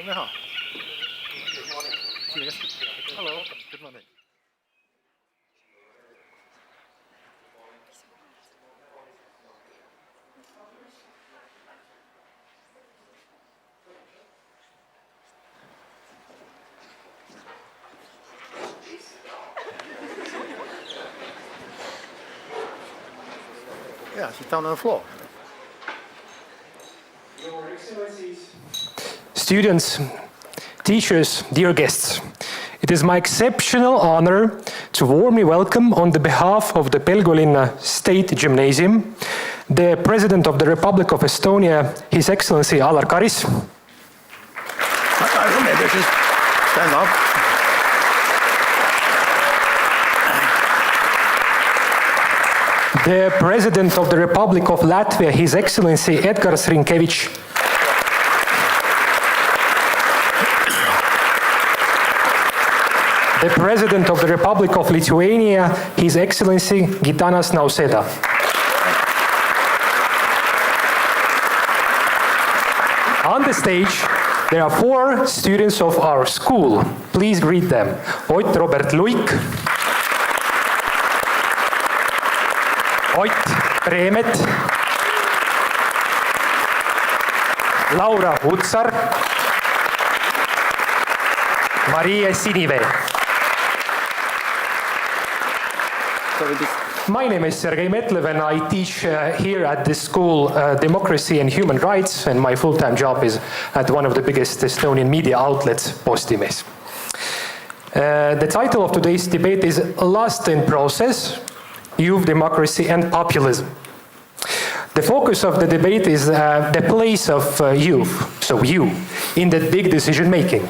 Hello, good morning. Yeah, sit down on the floor. Your Excellencies, students, teachers, dear guests, it is my exceptional honor to warmly welcome on the behalf of the Pelgulinna State Gymnasium, the President of the Republic of Estonia, His Excellency Alar Karis. Maybe just stand up. The President of the Republic of Latvia, His Excellency Edgars Rinkēvičs. The President of the Republic of Lithuania, His Excellency Gitanas Nausėda. On the stage, there are 4 students of our school. Please greet them. Ott Robert Luik. Ott Reemet, Laura Utsar, Maria Sinivee. My name is Sergei Metlev and I teach here at this school democracy and human rights, and my full-time job is at one of the biggest Estonian media outlets, Postimees. The title of today's debate is Lost in Process, Youth, Democracy and Populism. The focus of the debate is the place of youth, so you, in that big decision making.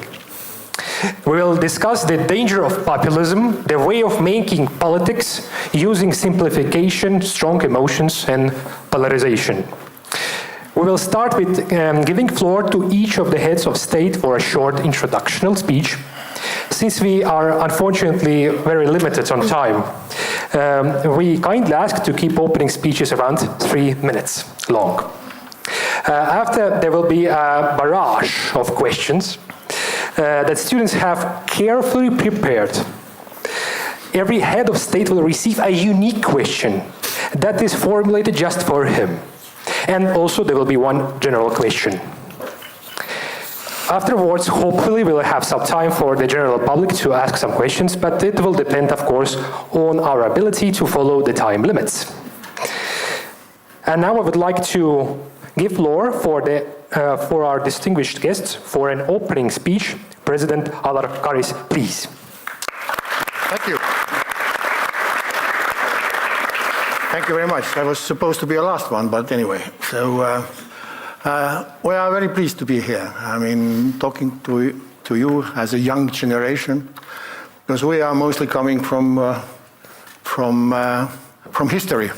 We will discuss the danger of populism, the way of making politics, using simplification, strong emotions and polarization. We will start with giving floor to each of the heads of state for a short introductional speech. Since we are unfortunately very limited on time, we kindly ask to keep opening speeches around 3 minutes long. After, there will be a barrage of questions that students have carefully prepared. Every head of state will receive a unique question that is formulated just for him. And also there will be one general question. Afterwards, hopefully we'll have some time for the general public to ask some questions, but it will depend, of course, on our ability to follow the time limits. And now I would like to give floor for our distinguished guests for an opening speech. President Alar Karis, please. Thank you. Thank you very much. I was supposed to be the last one, but anyway. So we are very pleased to be here. I mean, talking to you as a young generation, because we are mostly coming from history.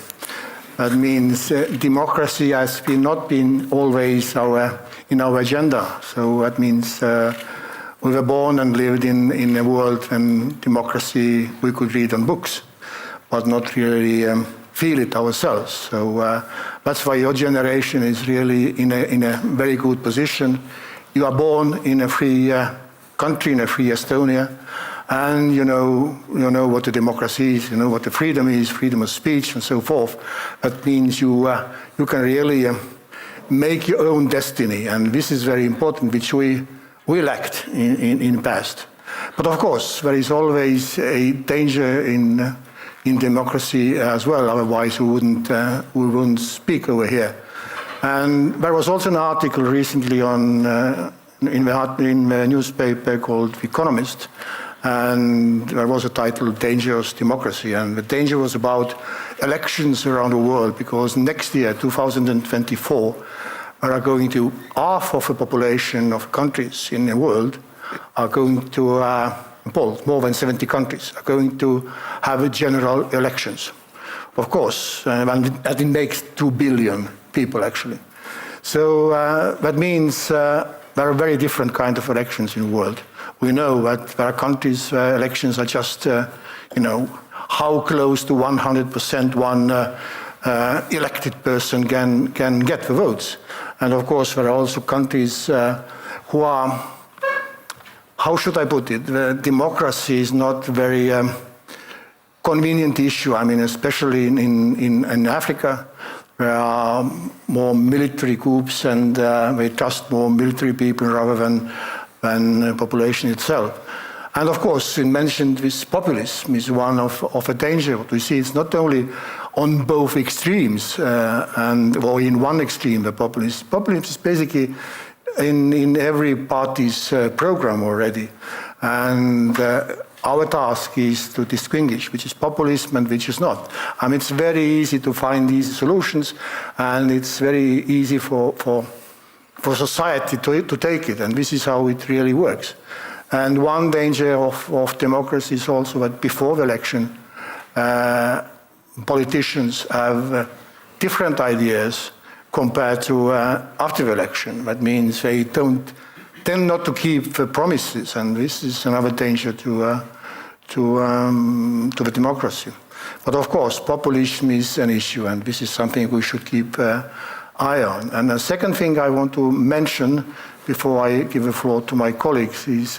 That means democracy has not been always in our agenda. So that means we were born and lived in a world when democracy we could read on books, but not really feel it ourselves. So that's why your generation is really in a very good position. You are born in a free country, in a free Estonia, and you know what the democracy is, you know what the freedom is, freedom of speech and so forth. That means you can really make your own destiny, and this is very important, which we lacked in the past. But of course, there is always a danger in democracy as well, otherwise we wouldn't speak over here. And there was also an article recently in the newspaper called The Economist, and there was a title, Dangerous Democracy, and the danger was about elections around the world, because next year, 2024, there are going to, half of the population of countries in the world are going to, more than 70 countries, are going to have general elections. Of course, and it makes 2 billion people actually. So that means there are very different kinds of elections in the world. We know that there are countries where elections are just, how close to 100% one elected person can get the votes. And of course, there are also countries who are how should I put it? Democracy is not very convenient issue. I mean, especially in Africa, there are more military groups and we trust more military people rather than the population itself. And of course, you mentioned this populism is one of a danger. What we see is not only on both extremes or in one extreme, the populism. Populism is basically in every party's program already. And our task is to distinguish which is populism and which is not. I mean, it's very easy to find these solutions, and it's very easy for society to take it, and this is how it really works. And one danger of democracy is also that before the election, politicians have different ideas compared to after the election. That means they tend not to keep the promises, and this is another danger to the democracy. But of course, populism is an issue, and this is something we should keep eye on. And the second thing I want to mention before I give the floor to my colleagues is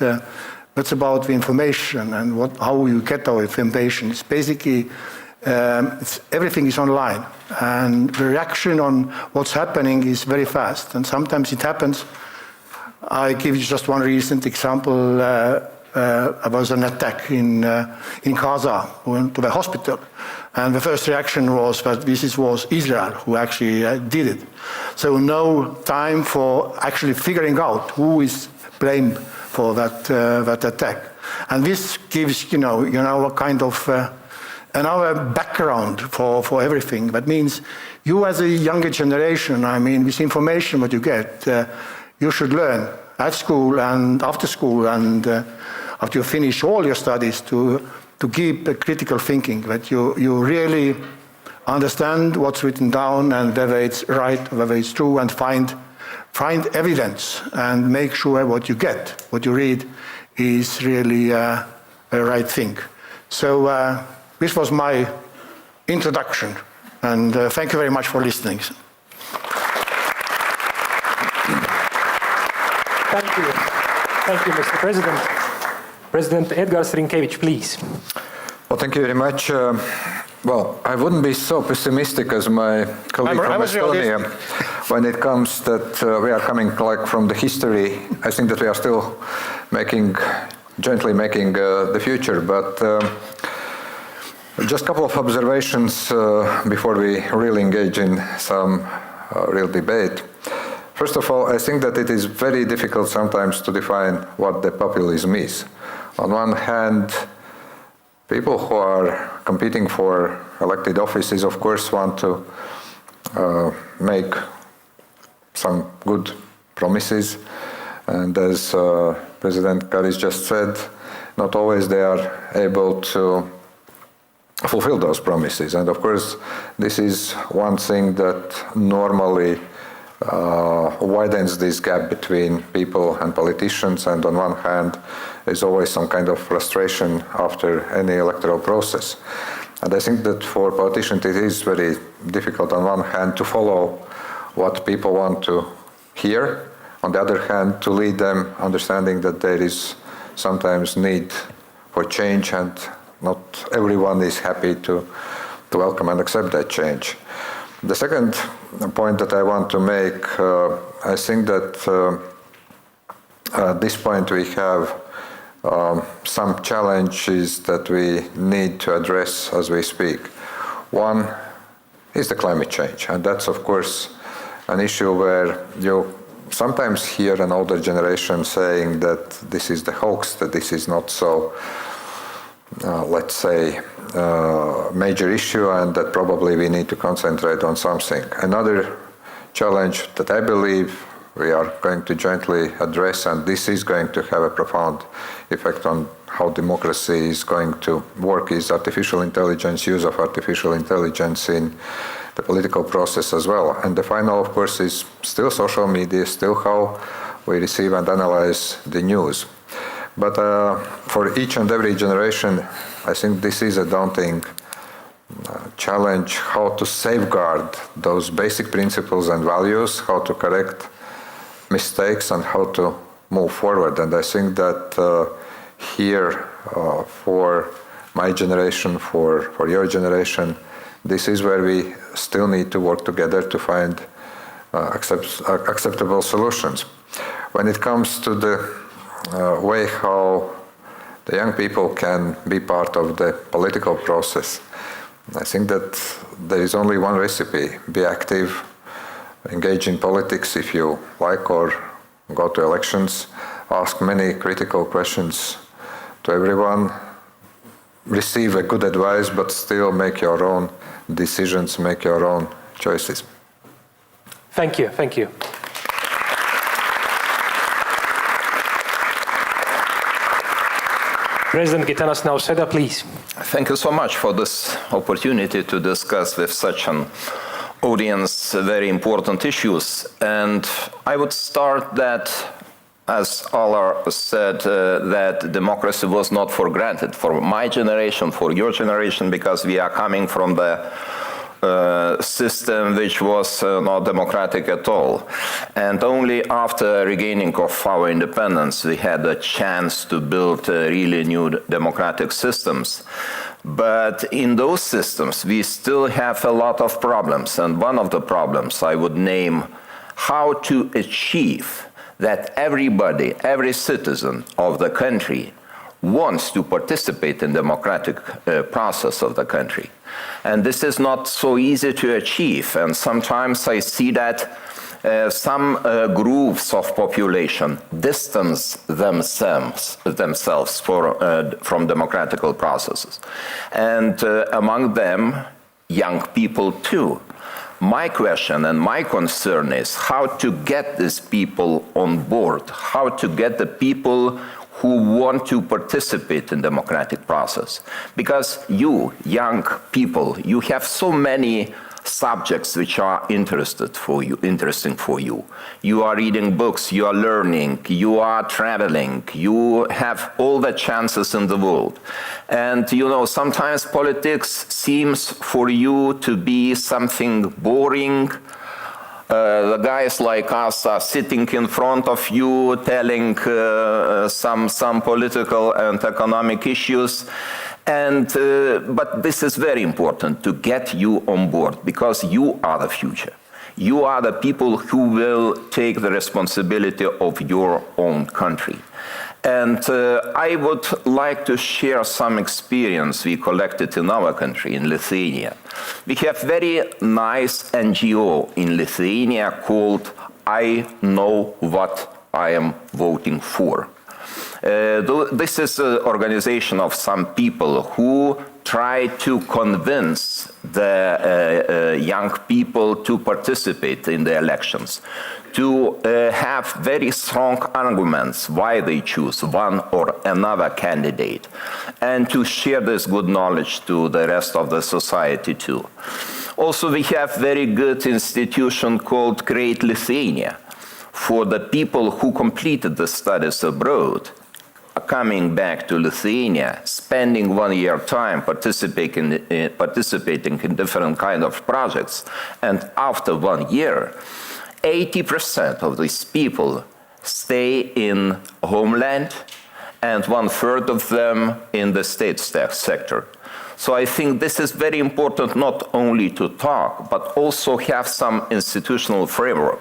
that's about the information and how you get our information. It's basically everything is online, and the reaction on what's happening is very fast, and sometimes it happens. I give you just one recent example. There was an attack in Gaza. We went to the hospital, and the first reaction was that this was Israel who actually did it. So no time for actually figuring out who is blamed for that attack. And this gives a kind of another background for everything. That means you as a younger generation, I mean, this information what you get, you should learn at school and after school and after you finish all your studies to keep a critical thinking, that you really understand what's written down and whether it's right, whether it's true, and find evidence and make sure what you get, what you read is really a right thing. So this was my introduction, and thank you very much for listening. Thank you. Thank you, Mr. President. President Edgars Rinkēvičs, please. Well, thank you very much. Well, I wouldn't be so pessimistisch as my colleague from Estonia when it comes that we are coming from the history. I think that we are still jointly making the future, but just a couple of observations before we really engage in some real debate. First of all, I think that it is very difficult sometimes to define what the populism is. On one hand, people who are competing for elected offices, of course, want to make some good promises. And as President Karis just said, not always they are able to fulfill those promises. And of course, this is one thing that normally widens this gap between people and politicians, and on one hand there's always some kind of frustration after any electoral process. And I think that for politicians it is very difficult on one hand to follow what people want to hear, on the other hand to lead them understanding that there is sometimes need for change, and not everyone is happy to welcome and accept that change. The second point that I want to make, I think that at this point we have some challenges that we need to address as we speak. One is the climate change, and that's of course an issue where you sometimes hear an older generation saying that this is the hoax, that this is not so, let's say, major issue, and that probably we need to concentrate on something. Another challenge that I believe we are going to jointly address, and this is going to have a profound effect on how democracy is going to work, is artificial intelligence, use of artificial intelligence in the political process as well. And the final, of course, is still social media, still how we receive and analyze the news. But for each and every generation, I think this is a daunting challenge, how to safeguard those basic principles and values, how to correct mistakes, and how to move forward. And I think that here, for my generation, for your generation, this is where we still need to work together to find acceptable solutions. When it comes to the way how the young people can be part of the political process, I think that there is only one recipe: be active, engage in politics if you like, or go to elections, ask many critical questions to everyone, receive a good advice, but still make your own decisions, make your own choices. Thank you, thank you. President Gitanas Nausėda, please. Thank you so much for this opportunity to discuss with such an audience very important issues. And I would start that, as Ola said, that democracy was not for granted for my generation, for your generation, because we are coming from the system which was not democratic at all. And only after regaining of our independence we had a chance to build really new democratic systems. But in those systems we still have a lot of problems, and one of the problems I would name how to achieve that everybody, every citizen of the country wants to participate in democratic process of the country. And this is not so easy to achieve, and sometimes I see that some groups of population distance themselves from democratical processes, and among them young people too. My question and my concern is how to get these people on board, how to get the people who want to participate in democratic process. Because you, young people, you have so many subjects which are interesting for you. You are reading books, you are learning, you are traveling, you have all the chances in the world. And you know, sometimes politics seems for you to be something boring. The guys like us are sitting in front of you telling some political and economic issues. And but this is very important to get you on board, because you are the future. You are the people who will take the responsibility of your own country. And I would like to share some experience we collected in our country, in Lithuania. We have very nice NGO in Lithuania called I Know What I Am Voting For. This is an organization of some people who try to convince the young people to participate in the elections, to have very strong arguments why they choose one or another candidate, and to share this good knowledge to the rest of the society too. Also, we have very good institution called Great Lithuania for the people who completed the studies abroad, coming back to Lithuania, spending 1 year time participating in different kind of projects, and after 1 year, 80% of these people stay in homeland, and 1/3 of them in the state sector. So I think this is very important, not only to talk, but also have some institutional framework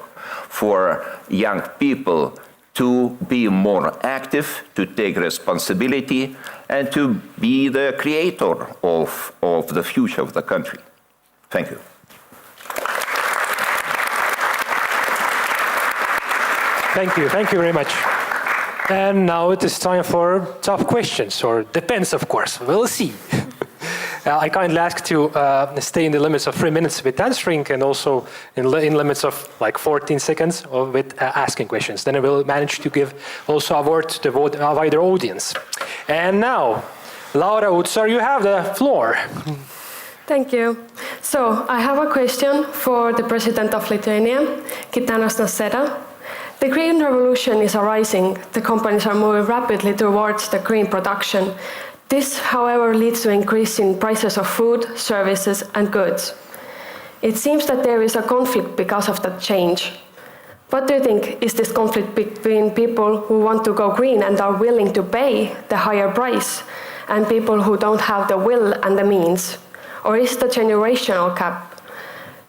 for young people to be more active, to take responsibility, and to be the creator of the future of the country. Thank you. Thank you very much. And now it is time for tough questions, or depends, of course. We'll see. I kindly ask to stay in the limits of 3 minutes with answering, and also in limits of like 14 seconds with asking questions. Then I will manage to give also a word to the wider audience. And now, Laura Utsar, you have the floor. Thank you. So I have a question for the President of Lithuania, Gitanas Nausėda. The green revolution is arising. The companies are moving rapidly towards the green production. This, however, leads to an increase in prices of food, services, and goods. It seems that there is a conflict because of that change. What do you think? Is this conflict between people who want to go green and are willing to pay the higher price and people who don't have the will and the means? Or is it a generational gap?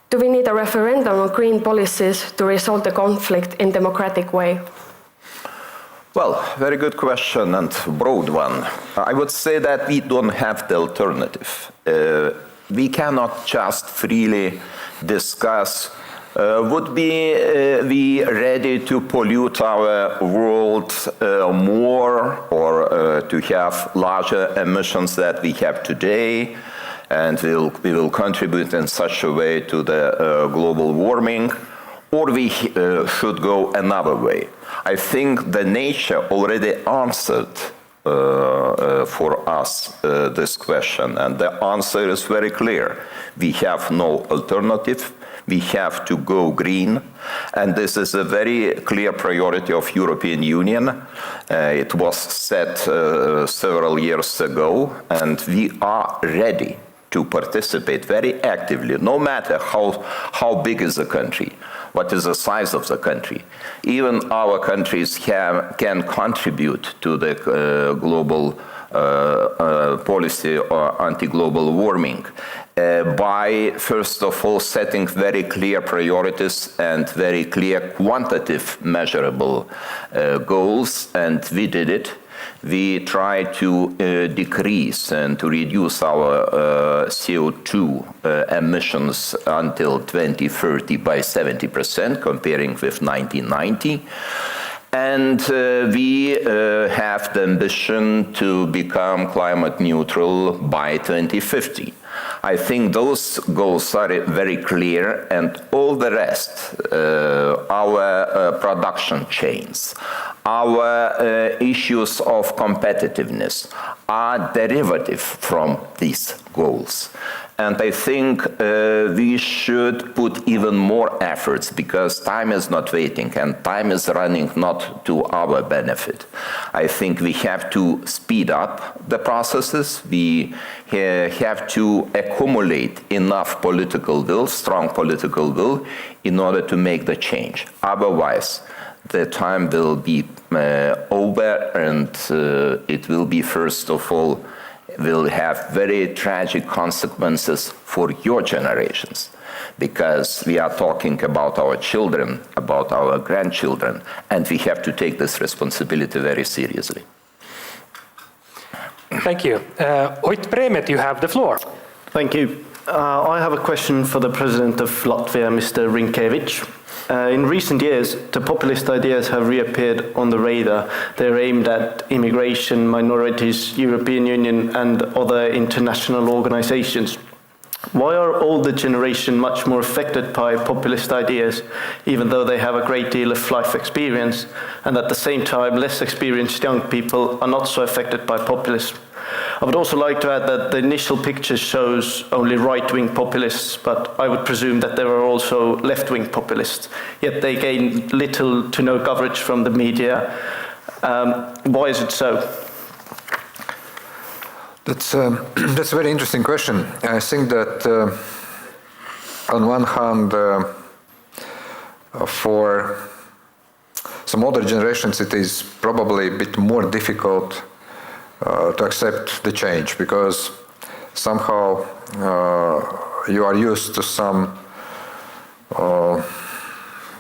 Do we need a referendum on green policies to resolve the conflict in a democratic way? Well, very good question and broad one. I would say that we don't have the alternative. We cannot just freely discuss would we ready to pollute our world more or to have larger emissions that we have today, and we will contribute in such a way to the global warming, or we should go another way. I think the nature already answered for us this question, and the answer is very clear. We have no alternative. We have to go green, and this is a very clear priority of European Union. It was set several years ago, and we are ready to participate very actively, no matter how big is the country, what is the size of the country. Even our countries can contribute to the global policy or anti-global warming by, first of all, setting very clear priorities and very clear quantitative measurable goals, and we did it. We try to decrease and to reduce our CO2 emissions until 2030 by 70%, comparing with 1990. And we have the ambition to become climate neutral by 2050. I think those goals are very clear, and all the rest, our production chains, our issues of competitiveness are derivative from these goals. And I think we should put even more efforts, because time is not waiting and time is running not to our benefit. I think we have to speed up the processes. We have to accumulate enough political will, strong political will, in order to make the change. Otherwise, the time will be over, and it will be, first of all, will have very tragic consequences for your generations, because we are talking about our children, about our grandchildren, and we have to take this responsibility very seriously. Thank you. Ott Premet, you have the floor. Thank you. I have a question for the President of Latvia, Mr. Rinkēvičs. In recent years, the populist ideas have reappeared on the radar. They're aimed at immigration, minorities, European Union, and other international organizations. Why are older generation much more affected by populist ideas, even though they have a great deal of life experience, and at the same time, less experienced young people are not so affected by populism? I would also like to add that the initial picture shows only right-wing populists, but I would presume that there are also left-wing populists, yet they gain little to no coverage from the media. Why is it so? That's a very interesting question. I think that on one hand, for some older generations, it is probably a bit more difficult to accept the change, because somehow you are used to some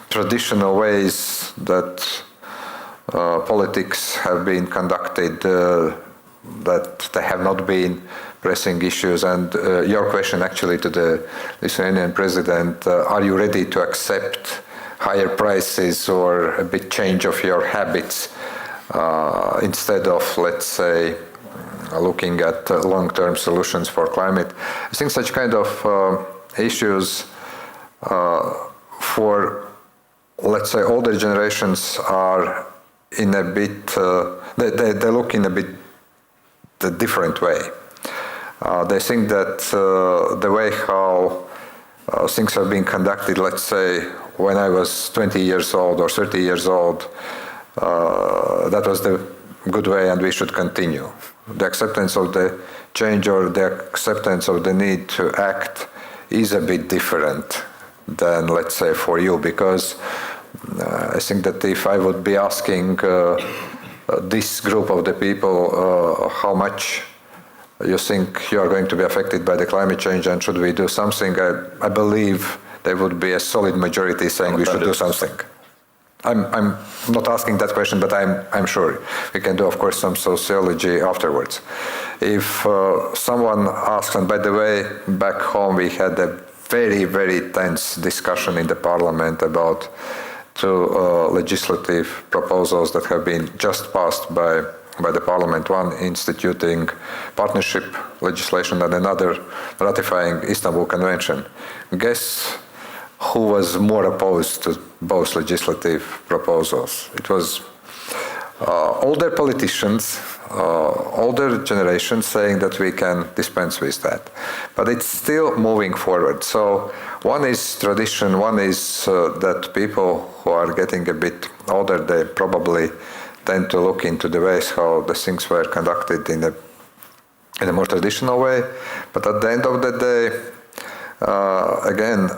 traditional ways that politics have been conducted, that they have not been pressing issues. And your question actually to the Lithuanian president, are you ready to accept higher prices or a big change of your habits? Instead of, let's say, looking at long-term solutions for climate. I think such kind of issues for, let's say, older generations are in a bit, they look in a bit the different way. They think that the way how things are being conducted, let's say, when I was 20 years old or 30 years old, that was the good way and we should continue. The acceptance of the change or the acceptance of the need to act is a bit different than, let's say, for you, because I think that if I would be asking this group of the people how much you think you are going to be affected by the climate change and should we do something, I believe there would be a solid majority saying we should do something. I'm not asking that question, but I'm sure. We can do, of course, some sociology afterwards. If someone asks, and by the way, back home we had a very, very tense discussion in the parliament about two legislative proposals that have been just passed by the parliament, one instituting partnership legislation and another ratifying Istanbul Convention. Guess who was more opposed to both legislative proposals? It was older politicians, older generations saying that we can dispense with that. But it's still moving forward. So one is tradition, one is that people who are getting a bit older, they probably tend to look into the ways how the things were conducted in a more traditional way. But at the end of the day, again,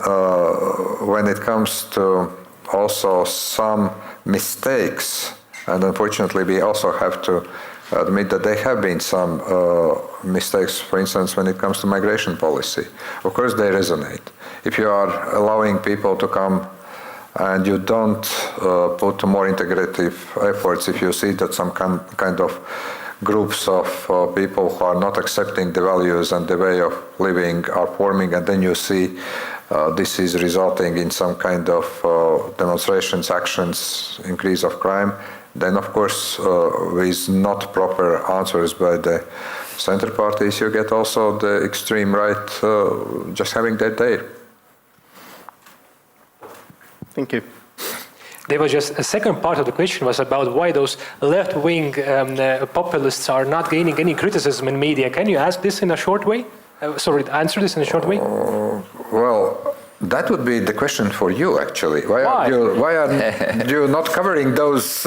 when it comes to also some mistakes, and unfortunately we also have to admit that there have been some mistakes, for instance, when it comes to migration policy. Of course they resonate. If you are allowing people to come and you don't put more integrative efforts, if you see that some kind of groups of people who are not accepting the values and the way of living are forming, and then you see this is resulting in some kind of demonstrations, actions, increase of crime, then of course with not proper answers by the center parties, you get also the extreme right just having their day. Thank you. There was just a second part of the question was about why those left-wing populists are not gaining any criticism in media. Can you ask this in a short way? Answer this in a short way? Well, that would be the question for you, actually. Why are you not covering those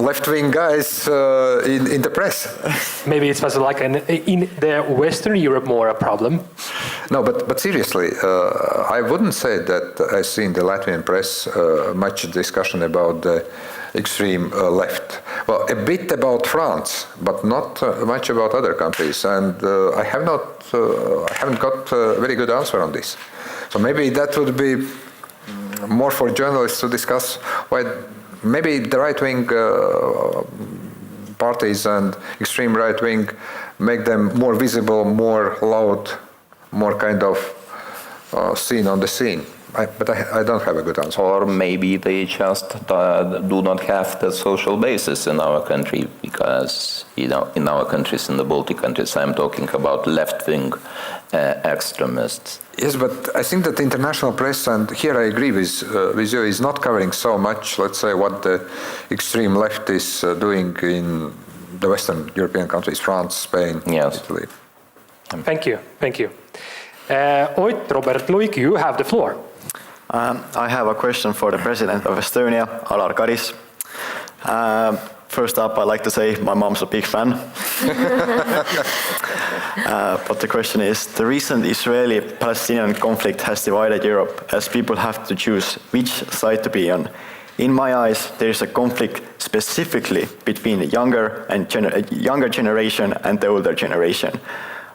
left-wing guys in the press? Maybe it was like in the Western Europe more a problem. No, but seriously, I wouldn't say that I see in the Latvian press much discussion about the extreme left. Well, a bit about France, but not much about other countries. And I haven't got a very good answer on this. So maybe that would be more for journalists to discuss why maybe the right-wing parties and extreme right-wing make them more visible, more loud, more kind of seen on the scene. But I don't have a good answer. Or maybe they just do not have the social basis in our country, because, in our countries, in the Baltic countries, I'm talking about left-wing extremists. Yes, but I think that the international press, and here I agree with you, is not covering so much, let's say, what the extreme left is doing in the Western European countries, France, Spain, Italy. Thank you. Oit Robert Luik, you have the floor. I have a question for the President of Estonia, Alar Karis. First up, I'd like to say my mom's a big fan. But the question is, the recent Israeli-Palestinian conflict has divided Europe as people have to choose which side to be on. In my eyes, there is a conflict specifically between the younger generation and the older generation.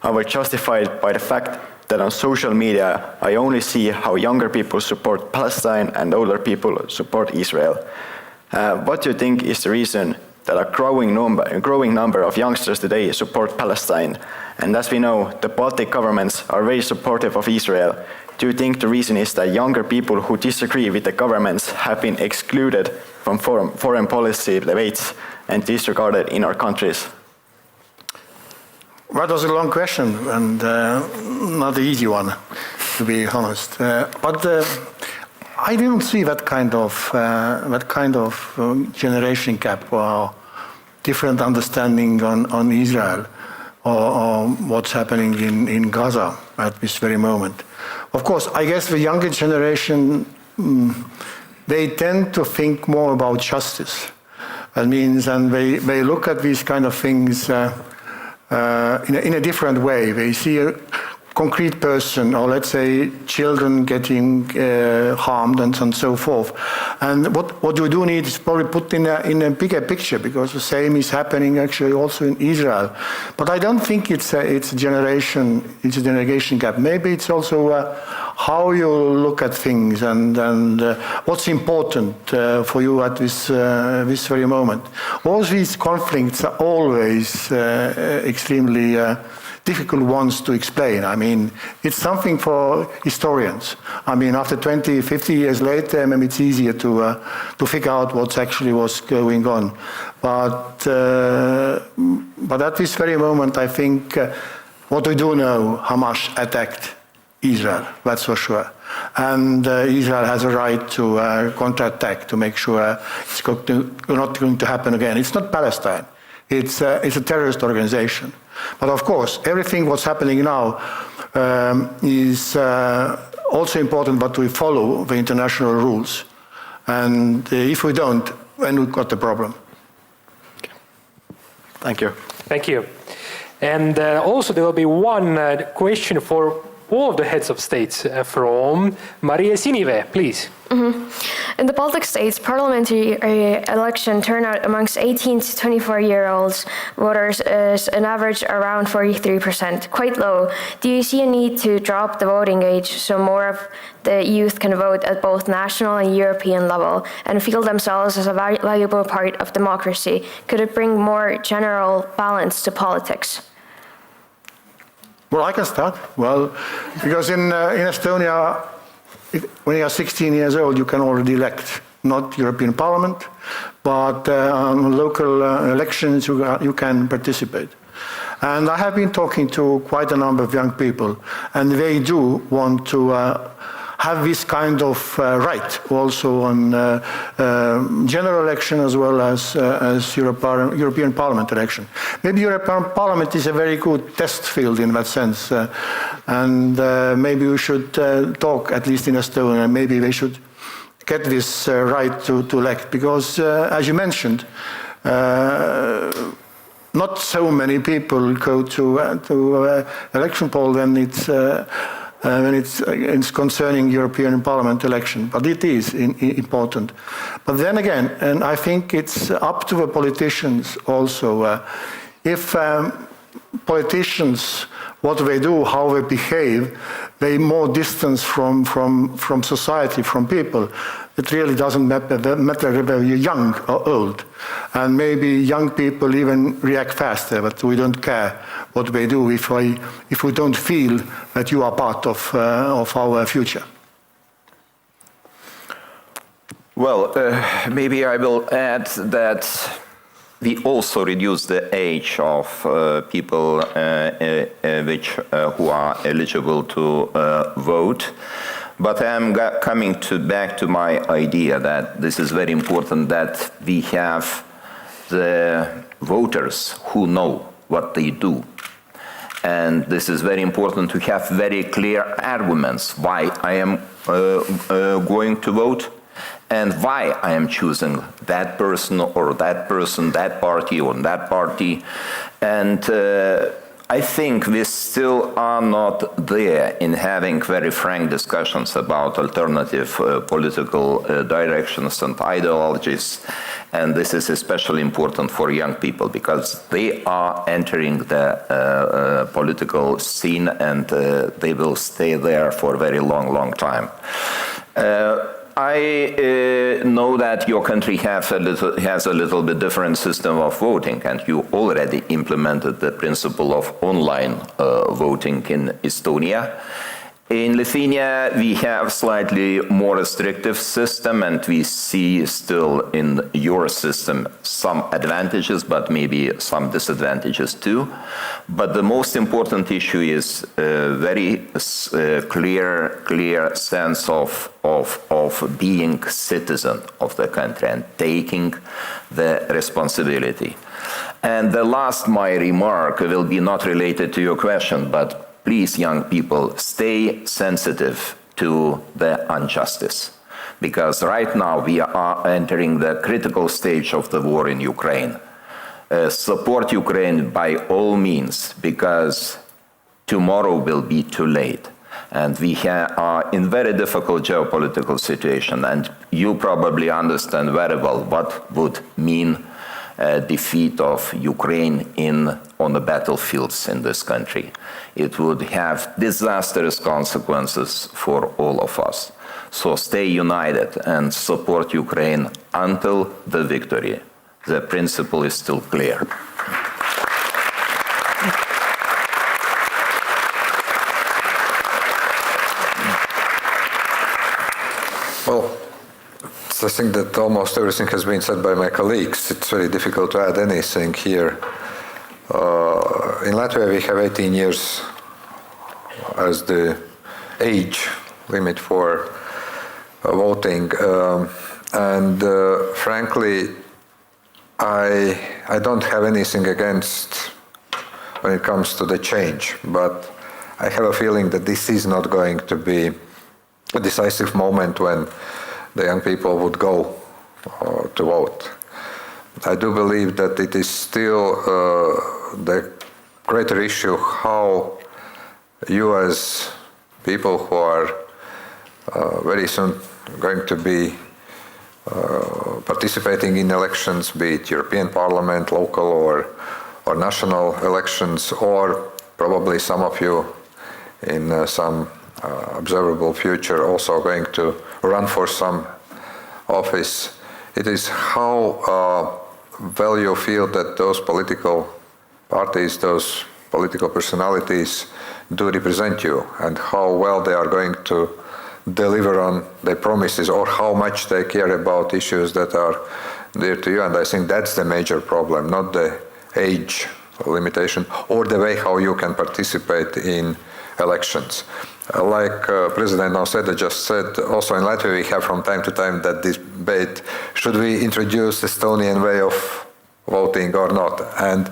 I was justified by the fact that on social media, I only see how younger people support Palestine and older people support Israel. What do you think is the reason that a growing number of youngsters today support Palestine? And as we know, the Baltic governments are very supportive of Israel. Do you think the reason is that younger people who disagree with the governments have been excluded from foreign policy debates and disregarded in our countries? That was a long question and not an easy one, to be honest. But I didn't see that kind of generation gap or different understanding on Israel or what's happening in Gaza at this very moment. Of course, I guess the younger generation, they tend to think more about justice. That means, and they look at these kind of things in a different way. They see concrete person, or let's say children getting harmed and so forth. And what we do need is probably put in a bigger picture, because the same is happening actually also in Israel. But I don't think it's a generation gap. Maybe it's also how you look at things and what's important for you at this very moment. All these conflicts are always extremely difficult ones to explain. I mean, it's something for historians. I mean, after 20, 50 years later, maybe it's easier to figure out what's actually was going on. But at this very moment, I think what we do know, Hamas attacked Israel, that's for sure. And Israel has a right to counterattack to make sure it's not going to happen again. It's not Palestine. It's a terrorist organization. But of course, everything what's happening now is also important, but we follow the international rules. And if we don't, then we've got the problem. Thank you. Thank you. And also there will be one question for all of the heads of states from Maria Sinive, please. Mm-hmm. In the Baltic States, parliamentary election turnout amongst 18 to 24-year-olds voters is an average around 43%, quite low. Do you see a need to drop the voting age so more of the youth can vote at both national and European level and feel themselves as a valuable part of democracy? Could it bring more general balance to politics? Well, I can start. Well, because in Estonia, when you are 16 years old, you can already elect, not European Parliament, but on local elections you can participate. And I have been talking to quite a number of young people, and they do want to have this kind of right also on general election as well as European Parliament election. Maybe European Parliament is a very good test field in that sense, and maybe we should talk, at least in Estonia, maybe they should get this right to elect, because as you mentioned, not so many people go to election poll when it's concerning European Parliament election, but it is important. But then again, and I think it's up to the politicians also, if politicians, what they do, how they behave, they more distance from society, from people. It really doesn't matter whether you're young or old. And maybe young people even react faster, but we don't care what they do if we don't feel that you are part of our future. Well, maybe I will add that we also reduce the age of people who are eligible to vote. But I'm coming back to my idea that this is very important that we have the voters who know what they do. And this is very important to have very clear arguments why I am going to vote and why I am choosing that person, that party or that party. And I think we still are not there in having very frank discussions about alternative political directions and ideologies. And this is especially important for young people because they are entering the political scene and they will stay there for a very long time. I know that your country has a little bit different system of voting, and you already implemented the principle of online voting in Estonia. In Lithuania, we have slightly more restrictive system, and we see still in your system some advantages, but maybe some disadvantages too. But the most important issue is a very clear sense of being citizen of the country and taking the responsibility. And the last, my remark will be not related to your question, but please, young people, stay sensitive to the injustice, because right now we are entering the critical stage of the war in Ukraine. Support Ukraine by all means, because tomorrow will be too late. And we are in very difficult geopolitical situation, and you probably understand very well what would mean defeat of Ukraine on the battlefields in this country. It would have disastrous consequences for all of us. So stay united and support Ukraine until the victory. The principle is still clear. Well, I think that almost everything has been said by my colleagues. It's very difficult to add anything here. In Latvia, we have 18 years as the age limit for voting, and frankly, I don't have anything against when it comes to the change, but I have a feeling that this is not going to be a decisive moment when the young people would go to vote. I do believe that it is still the greater issue how you as people who are very soon going to be participating in elections, be it European Parliament, local or national elections, or probably some of you in some observable future also going to run for some office. It is how well you feel that those political parties, those political personalities do represent you, and how well they are going to deliver on their promises, or how much they care about issues that are dear to you. And I think that's the major problem, not the age limitation or the way how you can participate in elections. Like President Nausėda just said, also in Latvia we have from time to time that debate, should we introduce Estonian way of voting or not? And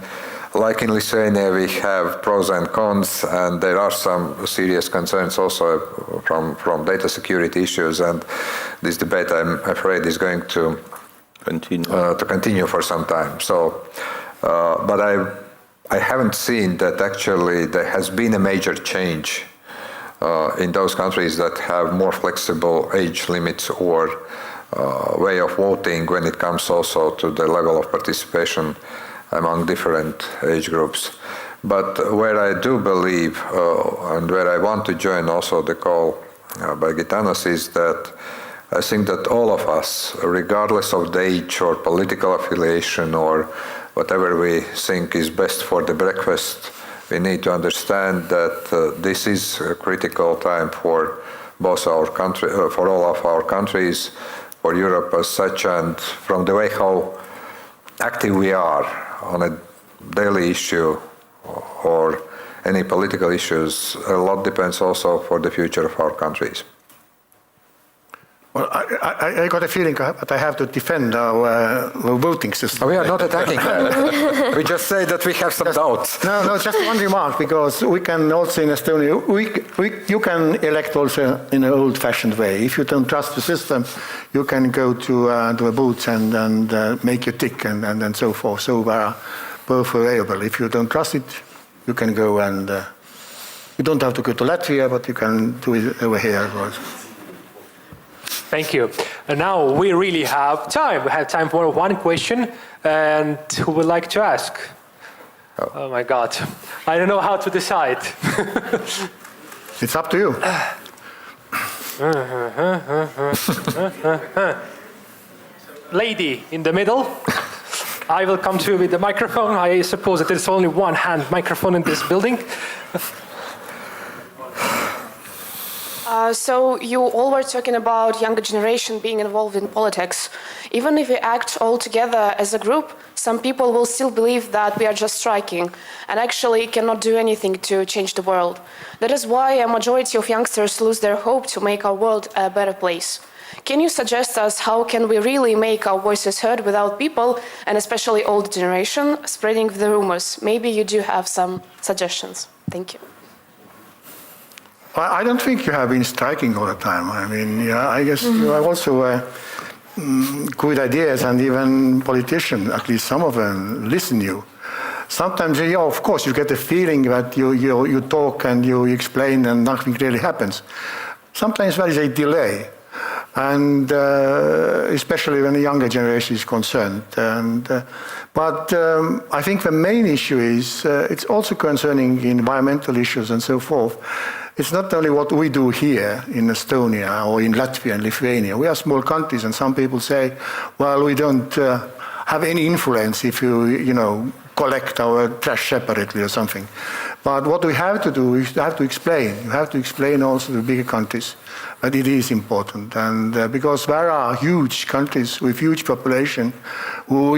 like in Lithuania, we have pros and cons, and there are some serious concerns also from data security issues, and this debate, I'm afraid, is going to continue for some time. So, but I haven't seen that actually there has been a major change in those countries that have more flexible age limits or way of voting when it comes also to the level of participation among different age groups. But where I do believe, and where I want to join also the call by Gitanas, is that I think that all of us, regardless of the age or political affiliation or whatever we think is best for the breakfast, we need to understand that this is a critical time for both our country, for all of our countries, for Europe as such, and from the way how active we are on a daily issue or any political issues, a lot depends also for the future of our countries. Well, I got a feeling that I have to defend our voting system. We are not attacking that. We just say that we have some doubts. No, just one remark, because we can also in Estonia, you can elect also in an old-fashioned way. If you don't trust the system, you can go to the booths and make your tick and so forth. So both available. If you don't trust it, you can go and you don't have to go to Latvia, but you can do it over here as well. Thank you. And now we really have time. We have time for one question. And who would like to ask? Oh my God. I don't know how to decide. It's up to you. Lady in the middle. I will come to you with the microphone. I suppose that there's only one hand microphone in this building. So you all were talking about younger generation being involved in politics. Even if we act all together as a group, some people will still believe that we are just striking and actually cannot do anything to change the world. That is why a majority of youngsters lose their hope to make our world a better place. Can you suggest us how can we really make our voices heard without people, and especially older generation, spreading the rumors? Maybe you do have some suggestions. Thank you. I don't think you have been striking all the time. I mean, yeah, I guess you have also good ideas, and even politicians, at least some of them, listen to you. Sometimes, yeah, of course, you get the feeling that you talk and you explain and nothing really happens. Sometimes there is a delay, and especially when the younger generation is concerned. But I think the main issue is it's also concerning environmental issues and so forth. It's not only what we do here in Estonia or in Latvia and Lithuania. We are small countries, and some people say, well, we don't have any influence if you collect our trash separately or something. But what we have to do is have to explain. You have to explain also to bigger countries that it is important. And because there are huge countries with huge population who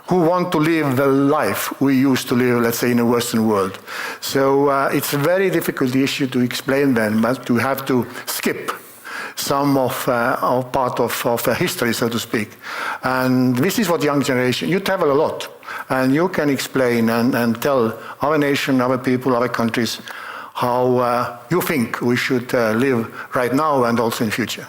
want to live the life we used to live, let's say, in the Western world. So it's a very difficult issue to explain them, but to have to skip some of part of history, so to speak. And this is what young generation, you travel a lot, and you can explain and tell our nation, our people, our countries, how you think we should live right now and also in future.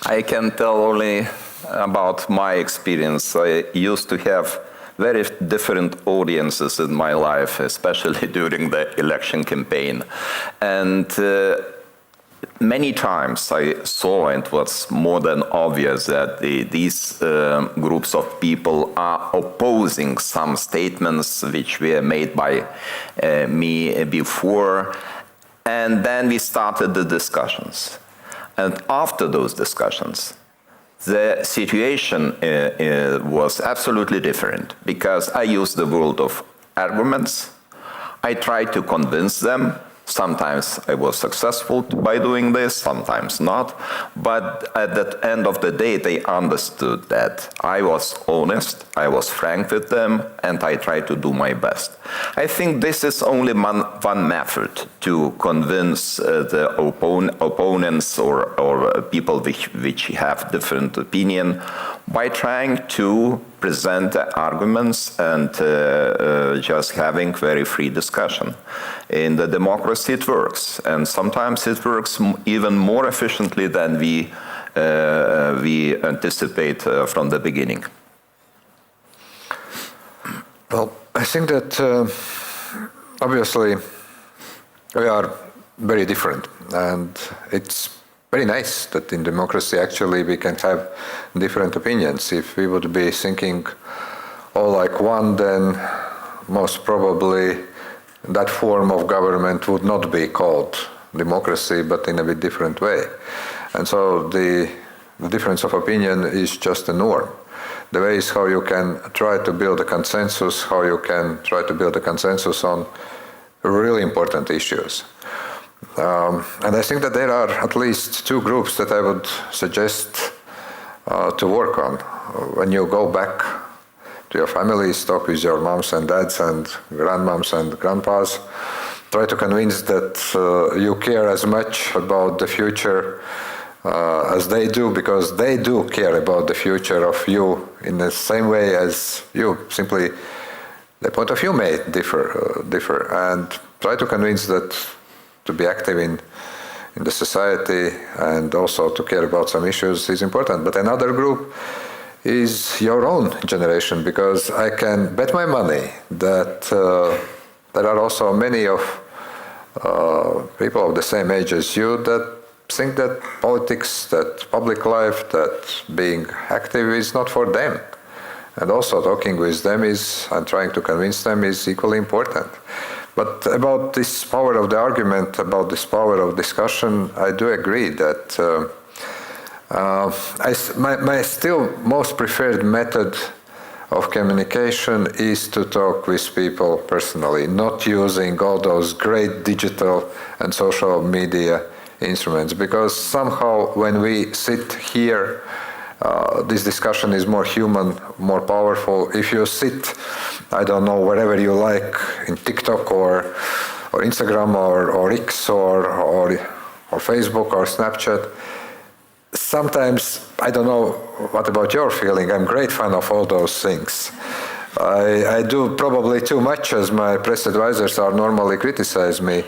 I can tell only about my experience. I used to have very different audiences in my life, especially during the election campaign. And many times I saw, and it was more than obvious, that these groups of people are opposing some statements which were made by me before. And then we started the discussions. And after those discussions, the situation was absolutely different, because I used the word of arguments. I tried to convince them. Sometimes I was successful by doing this, sometimes not. But at the end of the day, they understood that I was honest, I was frank with them, and I tried to do my best. I think this is only one method to convince the opponents or people which have different opinion, by trying to present the arguments and just having very free discussion. In the democracy it works, and sometimes it works even more efficiently than we anticipate from the beginning. Well, I think that obviously we are very different, and it's very nice that in democracy actually we can have different opinions. If we would be thinking all like one, then most probably that form of government would not be called democracy, but in a bit different way. And so the difference of opinion is just a norm. The way is how you can try to build a consensus, how you can try to build a consensus on really important issues. And I think that there are at least two groups that I would suggest to work on. When you go back to your families, talk with your moms and dads and grandmoms and grandpas, try to convince that you care as much about the future as they do, because they do care about the future of you in the same way as you. Simply, the point of view may differ, and try to convince that to be active in the society and also to care about some issues is important. But another group is your own generation, because I can bet my money that there are also many of people of the same age as you that think that politics, that public life, that being active is not for them. And also talking with them and trying to convince them is equally important. But about this power of the argument, about this power of discussion, I do agree that my still most preferred method of communication is to talk with people personally, not using all those great digital and social media instruments, because somehow when we sit here, this discussion is more human, more powerful. If you sit, I don't know, wherever you like, in TikTok or Instagram or X or Facebook or Snapchat, sometimes, I don't know what about your feeling, I'm a great fan of all those things. I do probably too much, as my press advisors are normally criticize me,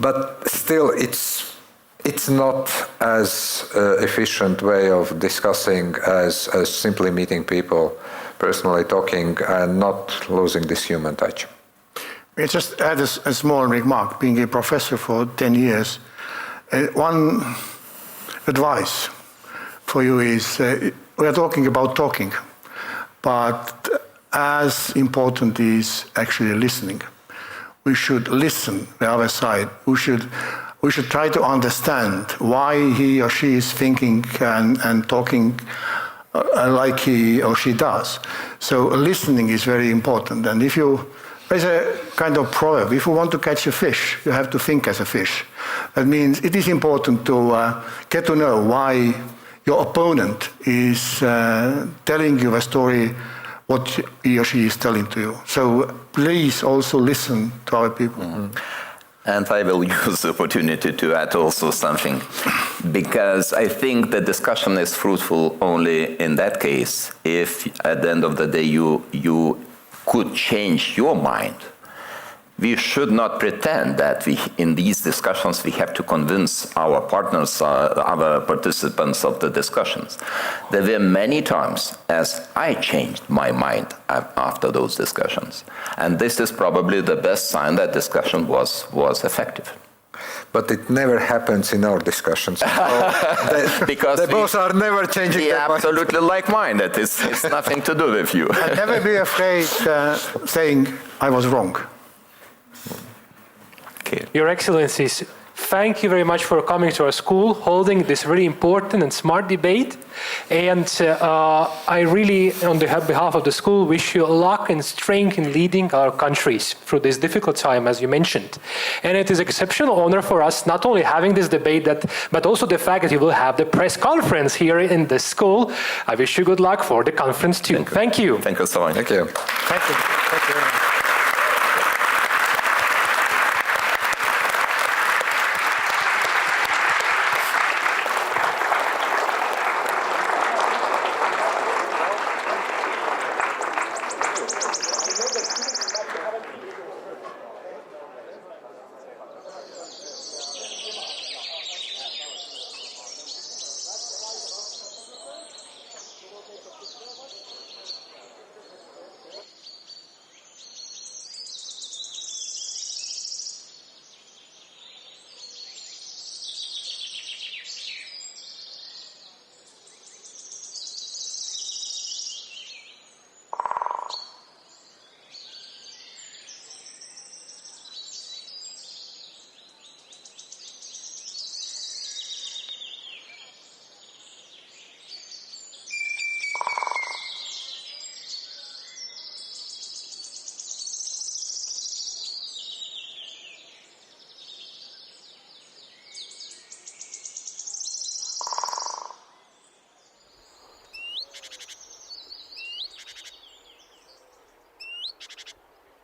but still it's not as efficient way of discussing as simply meeting people personally talking and not losing this human touch. I just add a small remark. Being a professor for 10 years, one advice for you is, we are talking about talking, but as important is actually listening. We should listen the other side. We should try to understand why he or she is thinking and talking like he or she does. So listening is very important. And there's a kind of proverb, if you want to catch a fish, you have to think as a fish. That means it is important to get to know why your opponent is telling you a story, what he or she is telling to you. So please also listen to other people. Mm-hmm. And I will use the opportunity to add also something, because I think the discussion is fruitful only in that case if at the end of the day you could change your mind. We should not pretend that in these discussions we have to convince our partners, our participants of the discussions. There were many times as I changed my mind after those discussions. And this is probably the best sign that discussion was effective. But it never happens in our discussions. Because they both are never changing their mind. Absolutely like-minded. It's nothing to do with you. And never be afraid saying, I was wrong. Okay. Your Excellencies, thank you very much for coming to our school, holding this very important and smart debate. And I really, on behalf of the school, wish you luck and strength in leading our countries through this difficult time, as you mentioned. And it is an exceptional honor for us, not only having this debate, but also the fact that you will have the press conference here in the school. I wish you good luck for the conference too. Thank you. Thank you so much. Thank you. Thank you. Thank you.